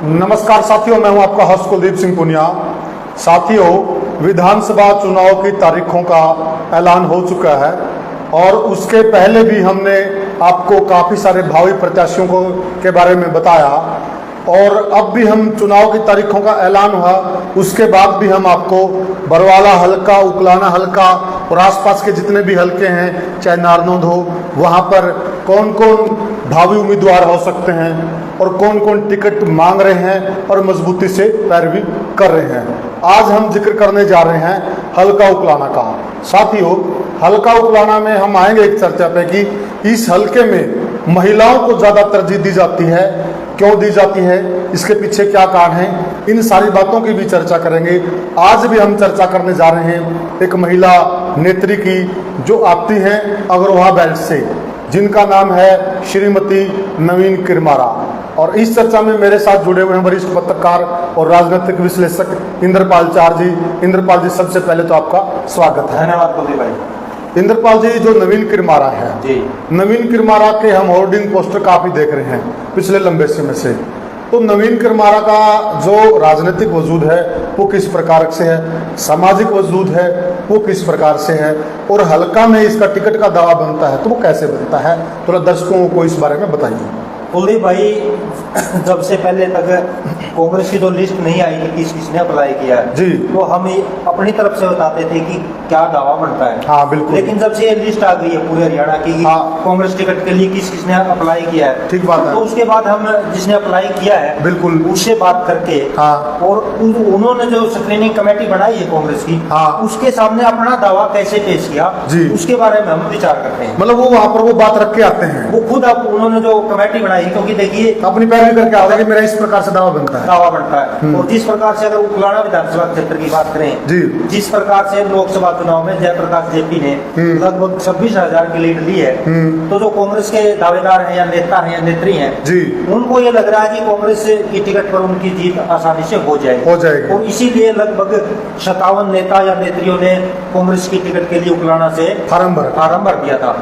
नमस्कार साथियों, मैं हूं आपका होस्ट कुलदीप सिंह पुनिया। साथियों, विधानसभा चुनाव की तारीखों का ऐलान हो चुका है और उसके पहले भी हमने आपको काफ़ी सारे भावी प्रत्याशियों के बारे में बताया और अब भी हम चुनाव की तारीखों का ऐलान हुआ उसके बाद भी हम आपको बरवाला हल्का, उकलाना हल्का और आसपास के जितने भी हल्के हैं, चाहे नारनौंद हो, वहाँ पर कौन कौन भावी उम्मीदवार हो सकते हैं और कौन कौन टिकट मांग रहे हैं और मजबूती से पैरवी कर रहे हैं। आज हम जिक्र करने जा रहे हैं हल्का उकलाना का। साथियों, हल्का उकलाना में हम आएंगे एक चर्चा पे कि इस हल्के में महिलाओं को ज़्यादा तरजीह दी जाती है, क्यों दी जाती है, इसके पीछे क्या कारण है, इन सारी बातों की भी चर्चा करेंगे। आज भी हम चर्चा करने जा रहे हैं एक महिला नेत्री की जो आती हैं अग्रवाह बेल्ट से, जिनका नाम है श्रीमती नवीन किरमारा। और इस चर्चा में मेरे साथ जुड़े हुए हैं वरिष्ठ पत्रकार और राजनीतिक विश्लेषक इंद्रपाल चार जी। इंद्रपाल जी, सबसे पहले तो आपका स्वागत है। धन्यवाद कुलदीप भाई। इंद्रपाल जी, जो नवीन किरमारा है जी, नवीन किरमारा के हम होर्डिंग पोस्टर काफी देख रहे हैं पिछले लंबे समय से। तो नवीन किरमारा का जो राजनीतिक वजूद है वो किस प्रकार से है, सामाजिक वजूद है वो किस प्रकार से है, और हल्का में इसका टिकट का दावा बनता है तो वो कैसे बनता है, थोड़ा दर्शकों को इस बारे में बताइए। कुलदीप भाई, जब से पहले तक कांग्रेस की जो लिस्ट नहीं आई थी किसने अप्लाई किया है जी, तो हम अपनी तरफ से बताते थे कि क्या दावा बनता है। हाँ बिल्कुल। लेकिन जब से ये लिस्ट आ गई है पूरे हरियाणा की, हाँ, कांग्रेस टिकट के लिए किसने अप्लाई किया है, ठीक बात है। तो उसके बाद हम जिसने अप्लाई किया है बिल्कुल उससे बात करके, हाँ, और उन्होंने जो स्क्रीनिंग कमेटी बनाई है कांग्रेस की, हाँ, उसके सामने अपना दावा कैसे पेश किया जी, उसके बारे में हम विचार करते हैं। मतलब वो वहाँ पर वो बात रख के आते हैं, वो खुद अब उन्होंने जो कमेटी बनाई, क्योंकि देखिए अपनी पैरवी करके आता है कि मेरा इस प्रकार से दावा बनता है। दावा बनता है। और जिस प्रकार से अगर उकलाना विधानसभा क्षेत्र की बात करें जी, जिस प्रकार से लोकसभा चुनाव में जयप्रकाश जेपी ने लगभग 26,000 की लीड ली है, तो जो कांग्रेस के दावेदार हैं या नेता हैं या नेत्री हैं जी, उनको ये लग रहा है कि कांग्रेस की टिकट पर उनकी जीत आसानी से हो जाएगी। और इसीलिए लगभग 57 नेता या नेत्रियों ने कांग्रेस की टिकट के लिए उकलाना से फार्म भर दिया था।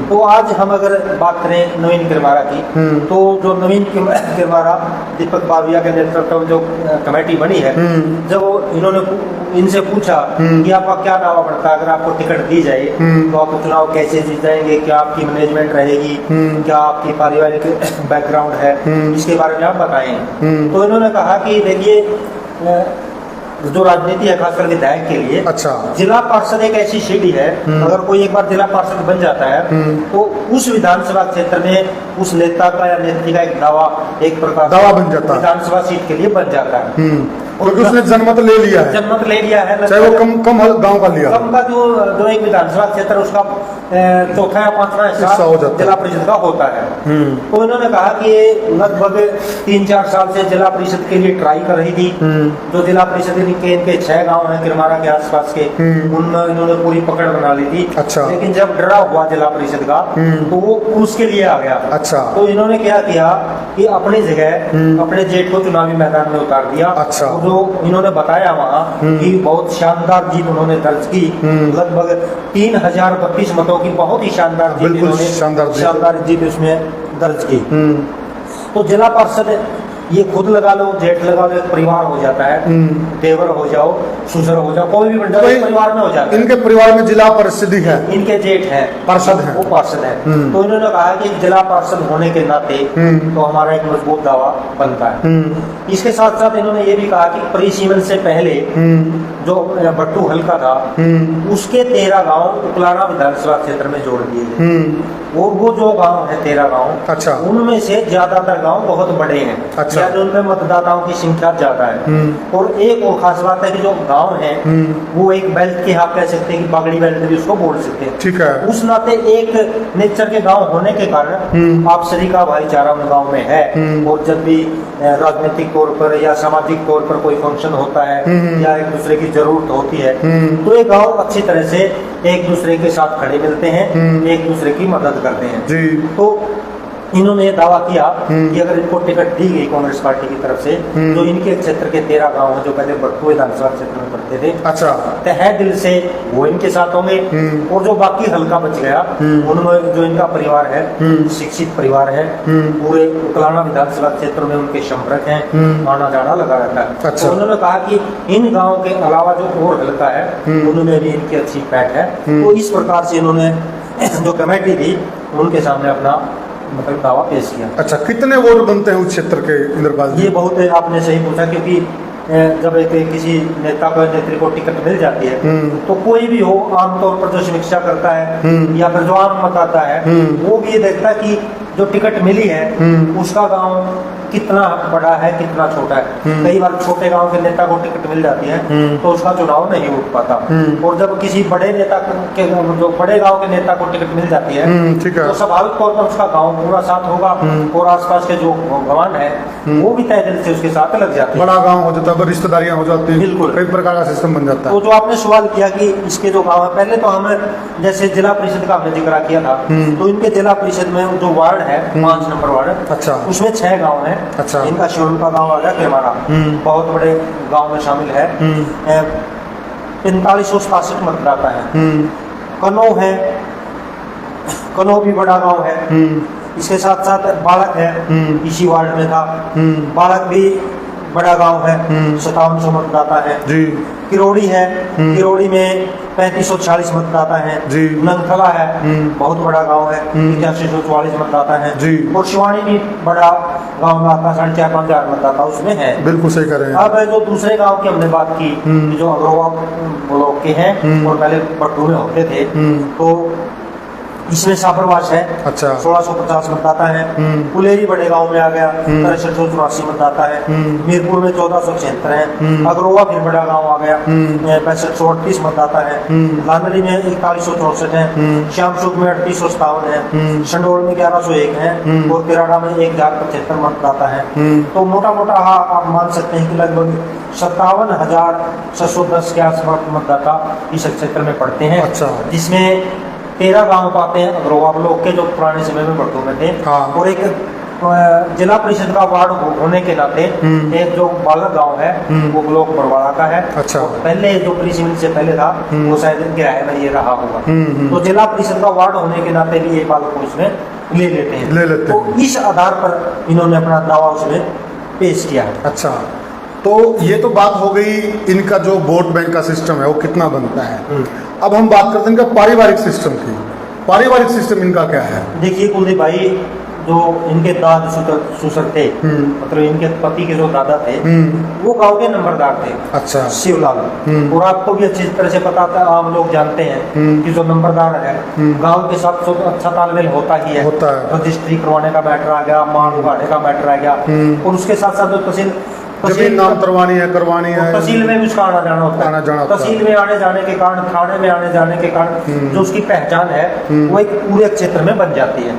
तो आज हम अगर बात करें नवीन किरमारा की, तो जो नवीन किरमारा दीपक बाविया के नेतृत्व में जो कमेटी बनी है, जब इन्होंने इनसे पूछा कि आपका क्या दावा बनता है, अगर आपको टिकट दी जाए तो आप चुनाव कैसे जीत जाएंगे, क्या आपकी मैनेजमेंट रहेगी, क्या आपकी पारिवारिक बैकग्राउंड है, इसके बारे में आप बताएं। तो इन्होंने कहा कि देखिए, जो राजनीति है खासकर विधायक के लिए, अच्छा, जिला पार्षद एक ऐसी सीढ़ी है, अगर कोई एक बार जिला पार्षद बन जाता है तो उस विधानसभा क्षेत्र में उस नेता का या नेत्री का एक दावा, एक प्रकार दावा बन जाता है, विधानसभा सीट के लिए बन जाता है। क्योंकि उसने जनमत ले लिया है, जनमत ले लिया है, चाहे वो कम गांव का लिया, कम का जो एक विधानसभा क्षेत्र उसका चौथा या पांचवा हिस्सा हो जाता जिला परिषद का होता है। तो इन्होंने कहा कि लगभग 3-4 साल से जिला परिषद के लिए ट्राई कर रही थी। जो जिला परिषद के इनके 6 गांव हैं किरमारा के आसपास के, उनमें इन्होंने पूरी पकड़ बना ली थी। अच्छा। लेकिन जब डरा हुआ जिला परिषद का तो वो उसके लिए आ गया। अच्छा। तो इन्होंने क्या किया कि अपनी जगह अपने जेठ को चुनावी मैदान में उतार दिया। अच्छा। जो इन्होंने बताया वहाँ कि बहुत शानदार जीत उन्होंने दर्ज की, लगभग 3032 मतों की बहुत ही शानदार जीत, बिल्कुल शानदार जीत उसमें दर्ज की। तो जिला पार्षद ये खुद लगा लो, जेठ लगा लो, एक परिवार हो जाता है, देवर हो जाओ, ससुर हो जाओ, कोई भी बन जाओ, परिवार में हो जाता है। इनके परिवार में जिला पार्षद है, इनके जेठ है, पार्षद है, वो पार्षद है। तो इन्होंने कहा कि जिला पार्षद होने के नाते तो हमारा एक मजबूत दावा बनता है। इसके साथ साथ इन्होंने ये भी कहा कि परिसीमन से पहले जो भट्टू हल्का था उसके 13 गांव उकलाना विधानसभा क्षेत्र में जोड़ दिए गए। और वो जो गांव है 13 गांव, अच्छा, उनमें से ज्यादातर गांव बहुत बड़े हैं। अच्छा। यानी उनमें मतदाताओं की संख्या ज्यादा है। और एक और खास बात है कि जो गांव है वो एक बेल्ट के, आप कह सकते हैं कि बागड़ी बेल्ट भी उसको बोल सकते हैं, ठीक है। उस नाते एक नेचर के गांव होने के कारण आपसरी का भाईचारा उन गांव में है। और जब भी राजनीतिक तौर पर या सामाजिक तौर पर कोई फंक्शन होता है या एक दूसरे की जरूरत होती है तो ये गांव अच्छी तरह से एक दूसरे के साथ खड़े मिलते हैं, एक दूसरे की मदद करते हैं। जी। तो इन्होंने दावा किया कि अगर इनको टिकट दी गई कांग्रेस पार्टी की तरफ से, तो इनके क्षेत्र के 13 गांव जो पहले भरतपुर विधानसभा क्षेत्र में पड़ते थे, अच्छा, तहे दिल से वो इनके साथ होंगे। और जो बाकी हल्का बच गया उनमें जो इनका परिवार है, शिक्षित परिवार है, पूरे उकलाना विधानसभा क्षेत्र में उनके संपर्क हैं, आना जाना लगा रहता है। अच्छा। तो उन्होंने कहा कि इन गाँव के अलावा जो और हल्का है उनमें भी इनकी अच्छी पैठ है। तो इस प्रकार से इन्होंने जो कमेटी थी उनके सामने अपना मतलब दावा पेश किया। अच्छा, कितने वोट बनते हैं उस क्षेत्र के इंद्रपाल जी? ये बहुत है, आपने सही पूछा, क्योंकि जब एक किसी नेता को नेत्री को टिकट मिल जाती है तो कोई भी हो, आमतौर पर जो समीक्षा करता है या फिर जो आम मत आता है वो भी ये देखता है कि जो टिकट मिली है उसका गांव कितना बड़ा है कितना छोटा है। कई बार छोटे गांव के नेता को टिकट मिल जाती है तो उसका चुनाव नहीं उठ पाता, और जब किसी बड़े नेता के जो बड़े गांव के नेता को टिकट मिल जाती है तो स्वाभाविक तौर पर उसका गांव पूरा साथ होगा और आसपास के जो गवान है वो भी तय दिल से उसके साथ लग जाते हैं। बड़ा गांव हो जाता है, रिश्तेदारियां हो जाती है, बिल्कुल कई प्रकार का सिस्टम बन जाता है। तो जो आपने सवाल किया कि इसके जो गांव है, पहले तो हमें जैसे जिला परिषद का हमने जिक्र किया था, तो इनके जिला परिषद में जो वार्ड है 5 नंबर वार्ड, अच्छा, उसमें 6 गांव है। अच्छा, इनका शिवम का गांव आ गया केमारा, बहुत बड़े गांव में शामिल है। 4567 मतदाता है। कनो है, कनो भी बड़ा गांव है। इसके साथ साथ बालक है, इसी वार्ड में था, बालक भी बड़ा गांव है, 5700 मतदाता है जी। किरोड़ी है, किरोड़ी में 3540 मतदाता है जी। नंगथला है, बहुत बड़ा गांव है, 8144 मतदाता है जी। और शिवानी भी बड़ा गांव आता, 4,500 मतदाता उसमें है। बिल्कुल सही कह रहे हैं। अब जो दूसरे गांव की हमने बात की जो अग्रवा ब्लॉक के हैं और पहले पट्टू में होते थे, तो इसमें साबरवास है, अच्छा, 1650 मतदाता है। कुलेरी बड़े गांव में आ गया, 6384 मतदाता है। मीरपुर में 1476 है। अग्रोवा फिर बड़ा गांव आ गया, 6538 मतदाता है। लानरी में 4164 है। श्यामसुख में 3857 है। शंडोल में 1101 है और किराड़ा में 1075 मतदाता है। तो मोटा मोटा आप मान सकते हैं कि लगभग 57,610 के आसपास मतदाता इस क्षेत्र में पड़ते हैं, अच्छा, जिसमें 13 गांव पाते हैं अग्रवा ब्लॉक के जो पुराने समय में पट्टू में थे, और एक जिला परिषद का वार्ड होने के नाते एक जो बालक गांव है वो ब्लॉक बरवाड़ा का है, अच्छा, पहले जो परिषद से पहले था वो शायद किराए में ये रहा होगा, तो जिला परिषद का वार्ड होने के नाते भी ये बालक उसमें ले लेते हैं। तो इस आधार पर इन्होंने अपना दावा उसमें पेश किया है। अच्छा, तो ये तो बात हो गई इनका जो वोट बैंक का सिस्टम है वो कितना बनता है। अब हम बात करते हैं इनका पारिवारिक सिस्टम की। पारिवारिक सिस्टम इनका क्या है? देखिए कुलदीप भाई, जो इनके दाद सुसर थे, मतलब इनके पति के जो दादा थे वो गांव के नंबरदार थे, अच्छा, शिवलाल। और आपको भी अच्छी तरह से पता था, आम लोग जानते हैं कि जो नंबरदार है गांव के साथ तो अच्छा तालमेल होता ही है, होता है। रजिस्ट्री करवाने का मैटर आ गया, मान उगाड़ने का मैटर आ गया, और उसके साथ साथ जो जमीन नाम करवानी है तहसील में भी उसका आना जाना होता है। तहसील में आने जाने के कारण, थाने में आने जाने के कारण जो उसकी पहचान है वो एक पूरे क्षेत्र में बन जाती है।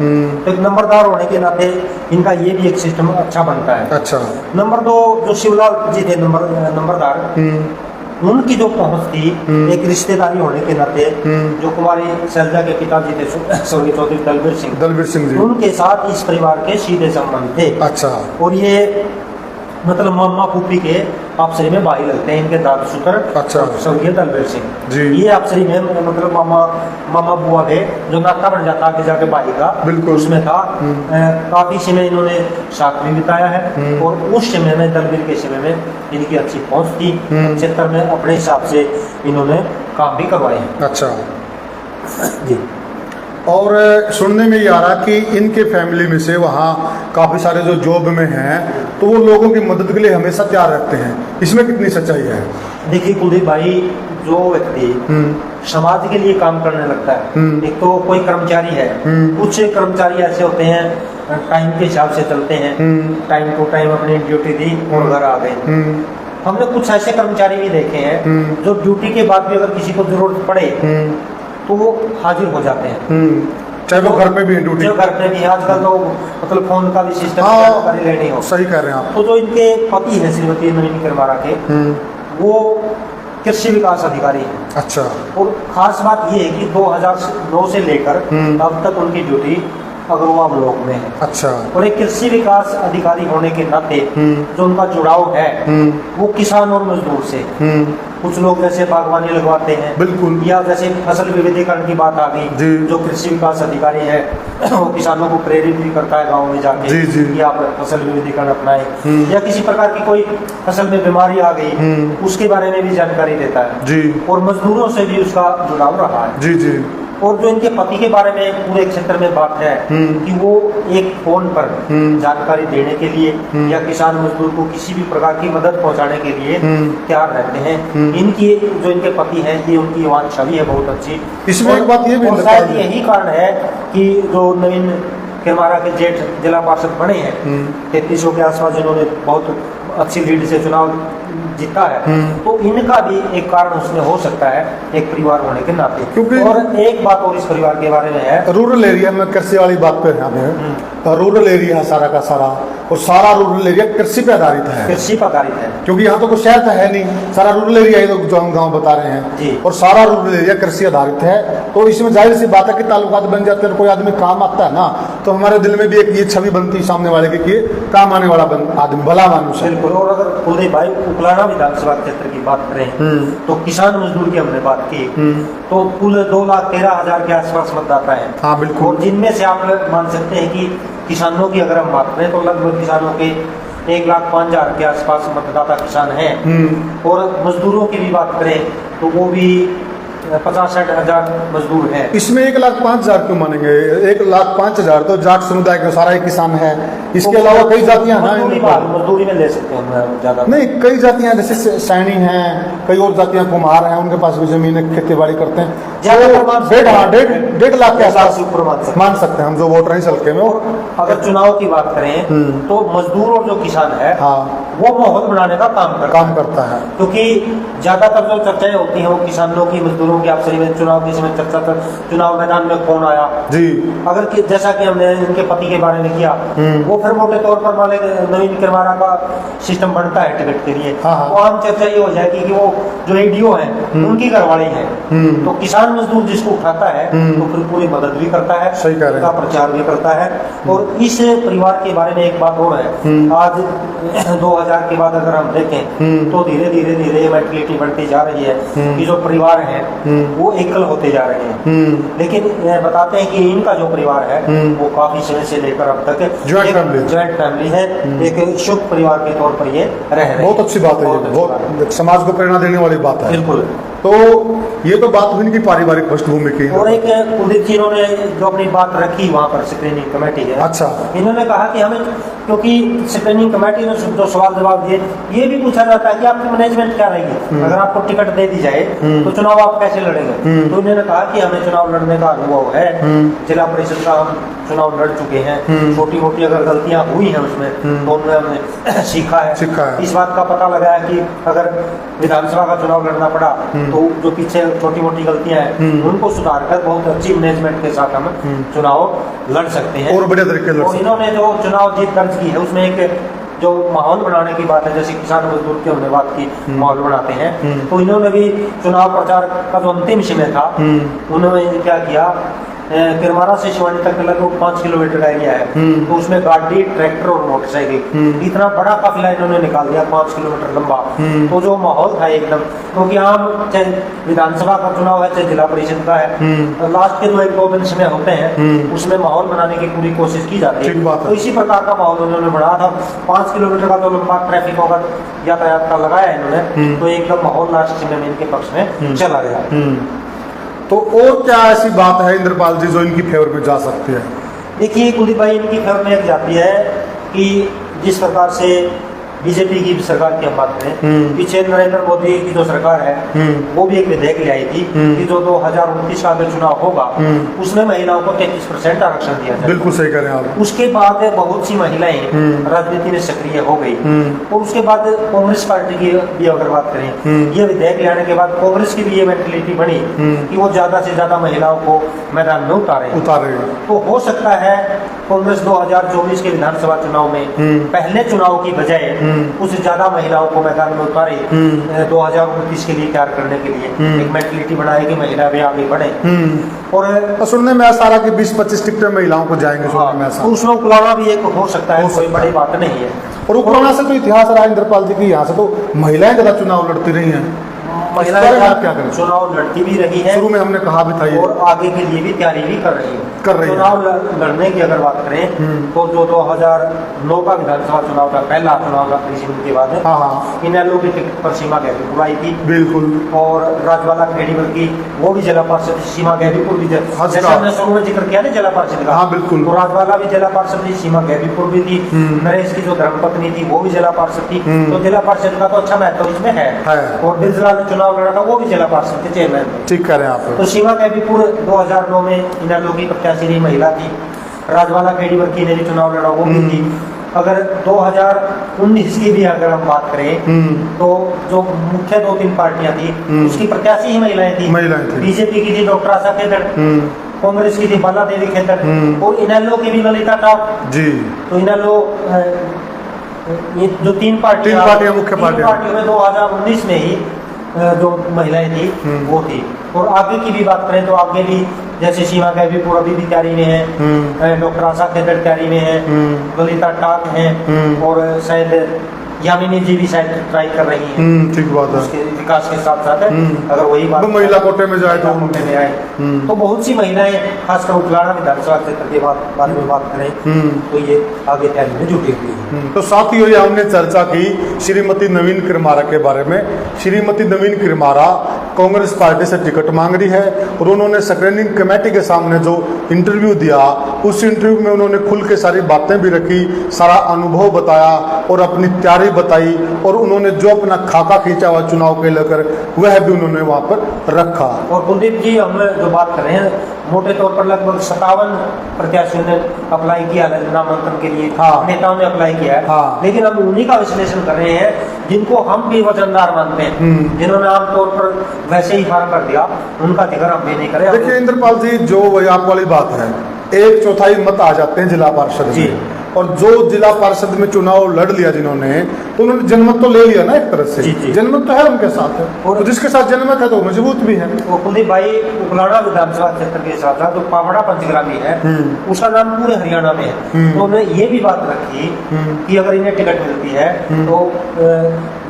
तो एक नंबरदार होने के नाते इनका ये भी एक सिस्टम अच्छा बनता है। अच्छा। नंबर 2 जो शिवलाल जी थे नंबरदार, उनकी जो पहुंच थी एक रिश्तेदारी होने के नाते, जो कुमारी शैलजा के पिताजी थे स्वर्गीय चौधरी दलबीर सिंह जी, उनके साथ इस परिवार के सीधे संबंध थे। अच्छा। और ये मतलब मामा फूफी के आपसरी में भाई लगते हैं इनके दादा सुतर, अच्छा, स्वर्गीय दलबीर सिंह जी। ये आपसरी में मतलब मामा बुआ थे, जो नाता बन जाता आगे जाके भाई का, बिल्कुल उसमें था। काफी समय इन्होंने साथ में बिताया है, और उस समय में दलबीर के समय में इनकी अच्छी पहुंच थी क्षेत्र में, अपने हिसाब से इन्होंने काम भी करवाए हैं। अच्छा जी। और सुनने में ये आ रहा कि इनके फैमिली में से वहाँ काफ़ी सारे जो जॉब में हैं तो वो लोगों की मदद के लिए हमेशा तैयार रहते हैं, इसमें कितनी सच्चाई है? देखिए कुलदीप भाई, जो व्यक्ति समाज के लिए काम करने लगता है, एक तो कोई कर्मचारी है, कुछ कर्मचारी ऐसे होते हैं टाइम के हिसाब से चलते हैं, टाइम टू टाइम अपनी ड्यूटी दी और घर आ गए। हमने कुछ ऐसे कर्मचारी भी देखे हैं जो ड्यूटी के बाद भी अगर किसी को जरूरत पड़े तो वो हाजिर हो जाते हैं, चाहे वो घर पे भी ड्यूटी, घर पे भी। आजकल तो मतलब फोन का भी सिस्टम लेनी हो। सही कह रहे हैं आप। तो जो इनके पति है श्रीमती नवीन करमारा के, वो कृषि विकास अधिकारी है। अच्छा। और खास बात ये है कि 2009 से लेकर अब तक उनकी ड्यूटी अग्रवाल ब्लॉक में है। अच्छा। और एक कृषि विकास अधिकारी होने के नाते जो उनका जुड़ाव है वो किसान और मजदूर से। कुछ लोग जैसे बागवानी लगवाते हैं, बिल्कुल, या जैसे फसल विविधीकरण की बात आ गई, जो कृषि विकास अधिकारी है वो किसानों को प्रेरित भी करता है गाँव में जाके कि आप फसल विविधीकरण अपनाएं, या किसी प्रकार की कोई फसल में बीमारी आ गई उसके बारे में भी जानकारी देता है जी। और मजदूरों से भी उसका जुड़ाव रहा है जी जी। और जो इनके पति के बारे में पूरे क्षेत्र में बात है कि वो एक फोन पर जानकारी देने के लिए या किसान मजदूर को किसी भी प्रकार की मदद पहुंचाने के लिए तैयार रहते हैं। इनकी जो इनके पति हैं ये उनकी वांछा भी है बहुत अच्छी। इसमें एक बात ये भी शायद यही कारण है कि जो नवीन किरमारा के जेठ जिला पार्षद बने हैं 3300 के आसपास जिन्होंने बहुत अच्छी लीड से चुनाव जीता है, तो इनका भी एक कारण उसमें हो सकता है एक परिवार होने के नाते। क्योंकि और एक बात और इस परिवार के बारे में है, रूरल एरिया में कृषि वाली बात पे यहाँ पे रूरल एरिया है सारा का सारा, और सारा रूरल एरिया कृषि पे आधारित है। कृषि पर आधारित है क्योंकि यहाँ तो कोई शहर तो है नहीं, सारा रूरल एरिया ही तो जो हम गाँव बता रहे हैं जी। और सारा रूरल एरिया कृषि आधारित है, तो इसमें जाहिर सी बात है कि ताल्लुकात बन जाते हैं, कोई आदमी काम आता है ना तो हमारे दिल में भी एक ये छवि बनती है सामने वाले की काम आने वाला आदमी, भला मानुष है। बिल्कुल। और अगर कुलदीप भाई उकलाना विधानसभा क्षेत्र की बात करें तो किसान मजदूर की हमने बात की तो कुल 2,13,000 के आसपास मतदाता है। हाँ बिल्कुल। और जिनमें से आप मान सकते हैं कि किसानों की अगर हम बात करें तो लगभग किसानों के 1,05,000 के आसपास मतदाता किसान हैं। और मजदूरों की भी बात करें तो वो भी 50-60 मजदूर हैं। इसमें 1,05,000 क्यों मानेंगे? 1,05,000 तो जाट समुदाय का सारा ही किसान है, इसके अलावा कई जातियां हैं। मजदूरी में ले सकते हैं ज्यादा नहीं, कई जातियां जैसे सैनी हैं, कई और जातियां कुम्हार हैं, उनके पास भी जमीन है, खेती बाड़ी करते हैं। 1.5 लाख के आसपास मान सकते हैं हम जो वोटर हैं इस हल्के में। अगर चुनाव की बात करें तो मजदूर और जो किसान है वो माहौल बनाने का काम करता है, क्योंकि ज्यादातर जो चर्चाएं होती हैं वो किसानों की मजदूरों की आपसी में चुनाव के समय चर्चा कर चुनाव मैदान में कौन आया जी। अगर जैसा कि हमने इनके पति के बारे में किया वो फिर मोटे तौर पर मान नवीन किरमारा का सिस्टम बनता है टिकट के लिए, वो आम चर्चा ये हो जाएगी कि वो जो एडीओ है उनकी घरवाली है, तो किसान मजदूर जिसको उठाता है तो फिर पूरी मदद भी करता है, सही कह रहे हैं, प्रचार भी करता है। और इस परिवार के बारे में एक बात और है, आज 2000 के बाद अगर हम देखें तो धीरे धीरे धीरे मेंटलिटी बढ़ती जा रही है कि जो परिवार है वो एकल होते जा रहे हैं। लेकिन बताते हैं कि इनका जो परिवार है वो काफी समय से लेकर अब तक ज्वाइंट फैमिली है, एक शुभ परिवार के तौर पर ये रह रहे हैं। बहुत अच्छी बात है, बहुत समाज को प्रेरणा देने वाली बात है। बिल्कुल। तो ये तो बात हुई इनकी पारिवारिक पृष्ठभूमि की। और एक कुलदीप जी इन्होंने जो अपनी बात रखी वहाँ पर स्क्रीनिंग कमेटी है, अच्छा, इन्होंने कहा कि हमें, क्योंकि स्क्रीनिंग कमेटी ने जो सवाल जवाब दिए ये भी पूछा जाता है कि आपकी मैनेजमेंट क्या रहेगी, अगर आपको टिकट दे दी जाए तो चुनाव आप कैसे लड़ेंगे। तो इन्होंने कहा कि हमें चुनाव लड़ने का अनुभव है, जिला परिषद का हम चुनाव लड़ चुके हैं, छोटी मोटी अगर गलतियां हुई हैं उसमें तो उनमें हमने सीखा है। इस बात का पता लगा है कि अगर विधानसभा का चुनाव लड़ना पड़ा तो जो पीछे छोटी मोटी गलतियां हैं उनको सुधार कर बहुत अच्छी मैनेजमेंट के साथ हम चुनाव लड़ सकते हैं और बढ़िया तरीके से। इन्होंने जो चुनाव जीत दर्ज की है उसमें एक जो माहौल बनाने की बात है, जैसे किसान मजदूर की हमने बात की, माहौल बनाते हैं, तो इन्होंने भी चुनाव प्रचार का जो अंतिम समय था उन्होंने क्या किया, किरमारा से शिवानी तक लगभग 5 किलोमीटर का एरिया है, तो उसमें गाड़ी, ट्रैक्टर और मोटरसाइकिल इतना बड़ा काफिला इन्होंने निकाल दिया 5 किलोमीटर लंबा। तो जो माहौल था एकदम, क्योंकि आम चाहे विधानसभा का चुनाव है चाहे जिला परिषद का है, लास्ट के जो 1-2 दिन समय होते हैं उसमें माहौल बनाने की पूरी कोशिश की जाती है। तो इसी प्रकार का माहौल उन्होंने बनाया था। 5 किलोमीटर का जो लंबा ट्रैफिक होगा यातायात का लगाया इन्होंने, तो एकदम माहौल लास्ट समय में इनके पक्ष में चला गया। तो और क्या ऐसी बात है इंद्रपाल जी जो इनकी फेवर में जा सकती है? देखिए कुलदीप भाई, इनकी फेवर में एक जाती है कि जिस प्रकार से बीजेपी की सरकार की हम बात करें, पीछे नरेंद्र मोदी की जो सरकार है वो भी एक विधेयक ले आई थी कि जो 2029 का अगर चुनाव होगा उसमें महिलाओं को 33% आरक्षण दिया जाए। बिल्कुल सही कह रहे हैं आप। उसके बाद बहुत सी महिलाएं राजनीति में सक्रिय हो गई और उसके बाद कांग्रेस पार्टी की भी अगर बात करें, ये विधेयक ले आने के बाद कांग्रेस की भी ये मेंटलिटी बनी कि वो ज्यादा से ज्यादा महिलाओं को मैदान में उतारे। तो हो सकता है कांग्रेस 2024 के विधानसभा चुनाव में पहले चुनाव की बजाय कुछ ज्यादा महिलाओं को मैदान में उतारे 2029 के लिए तैयार करने के लिए एक मेंटलिटी बनाए कि महिला भी आगे बढ़े। और तो सुनने में ऐसा रहा कि 20-25 टिकटें महिलाओं को जाएंगे, सुनने में ऐसा। उसमें उकलाना भी एक हो सकता है, कोई बड़ी बात नहीं है। और उकलाना से तो इतिहास रहा इंद्रपाल जी की, यहाँ से तो महिलाएं ज्यादा चुनाव लड़ती रही हैं। महिलाएं क्या करें, चुनाव लड़ती भी रही है, शुरू में हमने कहा भी था ये, और आगे के लिए भी तैयारी भी कर रही है। चुनाव लड़ने की अगर बात करें तो जो 2009 का विधानसभा चुनाव था, पहला चुनाव था कृषि के बाद, इनेलो की टिकट पर सीमा गैबीपुर आई थी, बिल्कुल, और राजवाला खेड़ीवर की वो भी जिला पार्षद सीमा गैबीपुर भी, जैसे हमने शुरू में जिक्र किया ना जिला पार्षद का, बिल्कुल, तो राजवाला भी जिला पार्षद थी, सीमा गैबीपुर भी थी, नरेश की जो धर्मपत्नी थी वो भी जिला पार्षद थी। तो जिला पार्षद का तो अच्छा महत्व इसमें है। और बिरजलाल ने चुनाव लड़ा था, वो भी जिला पार्षद के चेयरमैन। ठीक कह रहे हैं आप। तो सीमा गैबीपुर 2009 में इनेलो की प्रत्याशी रही महिला थी। राजवाला खेड़ीवर की ने भी चुनाव लड़ा, वो भी थी। अगर 2019 की भी अगर हम बात करें तो जो मुख्य 2-3 पार्टियां थी उसकी प्रत्याशी ही महिलाएं थी। बीजेपी की थी डॉक्टर आशा खेदड़, कांग्रेस की थी बाला देवी खेदड़, और इनेलो की भी ललिता टॉप जी। तो इनेलो ये जो 3 पार्टियां मुख्य पार्टियों में 2019 में ही जो महिलाएं थी वो थी। और आगे की भी बात करें तो आगे भी जैसे सीमा गैबीपुर अभी भी तैयारी में है, डॉक्टर आशा खेदड़ तैयारी में है, ललिता टाक है, और शायद यामिनी जी भी शायद ट्राई कर रही है। ठीक बात है, उसके विकास के साथ साथ अगर वही बात महिला कोटे में जाए तो कोटे में आए तो बहुत सी महिलाएं, खासकर उकलाना विधानसभा क्षेत्र के बारे में बात करें तो ये आगे तैयारी में जुटी हुई है। तो साथियों, ये हमने चर्चा की श्रीमती नवीन किरमारा के बारे में। श्रीमती नवीन किरमारा कांग्रेस पार्टी से टिकट मांग रही है, और उन्होंने स्क्रीनिंग कमेटी के सामने जो इंटरव्यू दिया, उस इंटरव्यू में उन्होंने खुल के सारी बातें भी रखी, सारा अनुभव बताया और अपनी तैयारी बताई, और उन्होंने जो अपना खाका खींचा हुआ चुनाव के लेकर वह भी उन्होंने वहां पर रखा। और कुलदीप जी, हम जो बात कर रहे हैं मोटे तौर पर लगभग 57 प्रत्याशियों ने अप्लाई किया नामांकन के लिए, नेताओं ने अप्लाई किया है, लेकिन हम उन्हीं का विश्लेषण कर रहे हैं जिनको हम भी वजनदार मानते हैं, जिन्होंने आमतौर पर वैसे ही फार्म कर दिया, उनका जिक्र हम भी नहीं करें। देखिए इंद्रपाल जी, जो वही आप वाली बात है, 1/4 मत आ जाते हैं जिला पार्षद जी, और जो जिला पार्षद में चुनाव लड़ लिया जिन्होंने, तो उन्होंने जनमत तो ले लिया ना एक तरह से। जनमत तो है उनके साथ है, और जिसके साथ जनमत है तो मजबूत भी है। तो कुलदीप भाई, उकलाना विधानसभा क्षेत्र के साथ साथ जो पावड़ा पंचग्रामी है उसका नाम पूरे हरियाणा में है। तो उन्होंने ये भी बात रखी कि अगर इन्हें टिकट मिलती है तो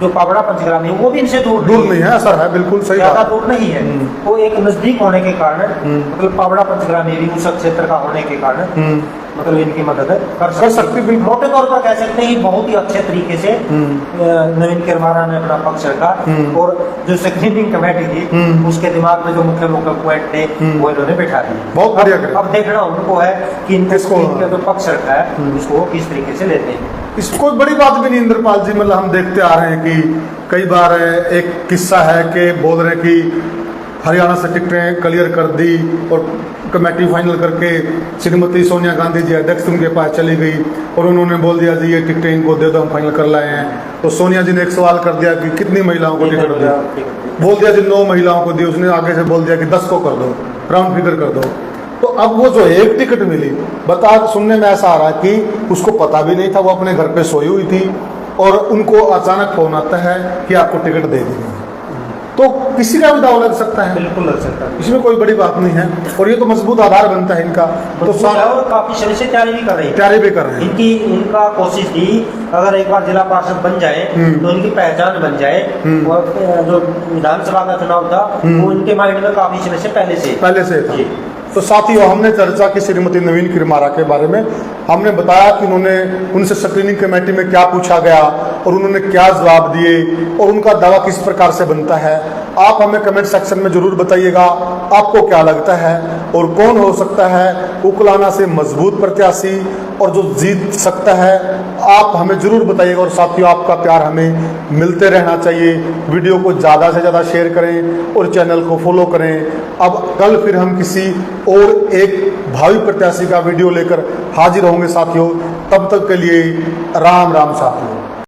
जो पावड़ा पंचग्रामी है वो भी इनसे दूर नहीं है, सर है बिल्कुल सही, ज्यादा दूर नहीं है। तो एक नजदीक होने के कारण, मतलब पावड़ा पंचग्रामी भी उस क्षेत्र का होने के कारण मतलब इनकी मदद कर सकती है। मोटे तौर पर कह सकते हैं बहुत ही अच्छे तरीके से नवीन किरमारा ने अपना पक्ष रखा, और जो स्क्रीनिंग कमेटी थी उसके दिमाग में जो मुख्य पॉइंट थे वो इन्होंने बैठा दिए। बहुत बढ़िया। अब देखना उनको है कि इनका जो पक्ष रखा है उसको वो किस तरीके से लेते हैं। इसको बड़ी बात भी नहीं इंद्रपाल जी, मतलब हम देखते आ रहे हैं कि कई बार एक किस्सा है कि बोल रहे कि हरियाणा से टिकटें क्लियर कर दी और कमेटी फाइनल करके श्रीमती सोनिया गांधी जी अध्यक्ष उनके पास चली गई, और उन्होंने बोल दिया जी ये टिकटें इनको दे दो, हम फाइनल कर लाए हैं। तो सोनिया जी ने एक सवाल कर दिया कि कितनी महिलाओं को टिकट दिया, बोल दिया जी 9 महिलाओं को दी। उसने आगे से बोल दिया कि 10 को कर दो, राउंड फिगर कर दो। तो अब वो जो एक टिकट मिली, बता सुनने में ऐसा आ रहा है कि उसको पता भी नहीं था, वो अपने घर पे सोई हुई थी और उनको अचानक फोन आता है कि आपको टिकट दे दी। तो किसी का भी दाव लग सकता है, बिल्कुल लग सकता है, इसमें कोई बड़ी बात नहीं है, और ये तो मजबूत आधार बनता है इनका। तो और काफी समय से तैयारी भी कर रहे हैं, इनका कोशिश थी अगर एक बार जिला पार्षद बन जाए तो इनकी पहचान बन जाए, और जो विधानसभा का चुनाव था वो इनके माइंड में काफी समय से पहले से था। तो साथियों, हमने चर्चा की श्रीमती नवीन किरमारा के बारे में। हमने बताया कि उनसे स्क्रीनिंग कमेटी में क्या पूछा गया और उन्होंने क्या जवाब दिए और उनका दावा किस प्रकार से बनता है। आप हमें कमेंट सेक्शन में जरूर बताइएगा आपको क्या लगता है और कौन हो सकता है उकलाना से मजबूत प्रत्याशी और जो जीत सकता है। आप हमें जरूर बताइएगा, और साथियों आपका प्यार हमें मिलते रहना चाहिए। वीडियो को ज़्यादा से ज़्यादा शेयर करें और चैनल को फॉलो करें। अब कल फिर हम किसी और एक भावी प्रत्याशी का वीडियो लेकर हाजिर होंगे साथियों। तब तक के लिए राम राम साथियों।